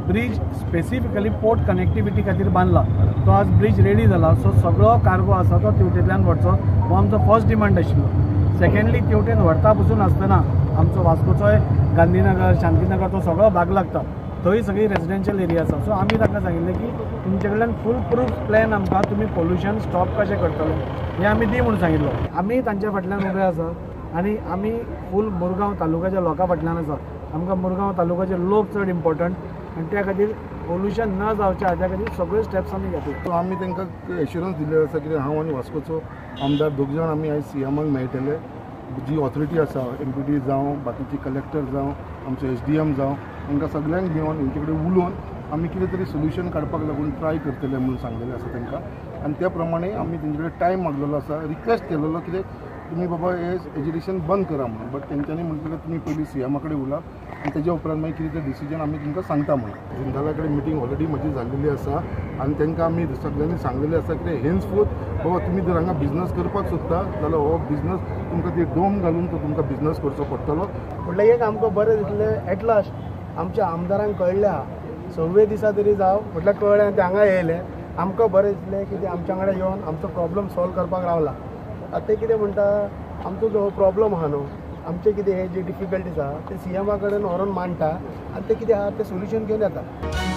Bridge specifically port connectivity खातीर बांदला। तो आज ब्रिज रेडी जाला। सो सगळो कार्गो आसा तो तेवटेंतल्यान व्हरचो हो आमचो फर्स्ट डिमांड आशिल्लो। सेकंडली तेवटेन व्हरता पसून आसतना आमचो वास्कोचोय गांधीनगर शांतीनगर तो सगळो भाग लागता, थंय सगळी रेजिडेंशियल एरिया आसा। सो आमी ताका सांगिल्लें की तुमचे कडल्यान फूल प्रूफ प्लॅन आमकां तुमी पोल्युशन स्टॉप कशें करतले हें आमी दी म्हणून सांगिल्लो। आमी तांच्या फाटल्यान उबे आसा आनी आमी फूल मुरगांव तालुक्याच्या लोकां फाटल्यान आसा। आमकां मुरगांव तालुक्याचे लोक चड इम्पॉर्टंट आनी त्या खातीर पोल्युशन न जावचें हाच्या खातीर सगळे स्टेप्स आमी घेतले। सो आमी तांकां एश्युरन्स दिल्ले आसा की हांव आनी वास्कोचो आमदार दोग जाण आमी आयज सीएमाक मेळटले। जी ऑथॉरिटी आसा MPD जावं बाकीचे कलेक्टर जावं आमचो SDM जावं तांकां सगळ्यांक घेवन तेंचे कडेन उलोवन आमी कितें तरी सोल्युशन काडपाक लागून ट्राय करतले म्हणून सांगलेलें आसा तांकां। आनी त्या प्रमाणे आमी तेंचे कडेन टायम मागलेलो आसा, रिक्वेस्ट केलेलो कितें तुमी बाबा हे एज्युकेशन बंद करा म्हणून। बट तेंच्यांनी म्हणटलें तुमी पयलीं CMA कडेन उला आनी तेज्या उपरांत मागीर कितें तें डिसिजन आमी तुमकां सांगता म्हणून। जिंदाला कडेन मिटींग ऑलरेडी म्हजी जाल्लेली आसा आनी तांकां आमी सगळ्यांनी सांगलेलें आसा की हेन्सफोर्थ बाबा तुमी जर हांगा बिजनस करपाक सोदता जाल्यार हो बिजनस तुमकां ती डोम घालून तो तुमकां बिजनस करचो पडटलो। म्हटल्यार एक आमकां बरें दिसलें एट लास्ट आमच्या आमदारांक कळ्ळें आहा 6 दिसा तरी जावं म्हटल्यार कळ्ळें ते हांगा येयले। आमकां बरें दिसलें की ते आमच्या वांगडा येवन आमचो प्रॉब्लम सॉल्व करपाक रावला। आतां ते कितें म्हणटा आमचो जो प्रॉब्लम आहा न्हू आमचे कितें हे जे डिफिकल्टीज आहा ते CMA कडेन व्हरून मांडटा आनी ते कितें आहा ते सोल्युशन घेवन येता।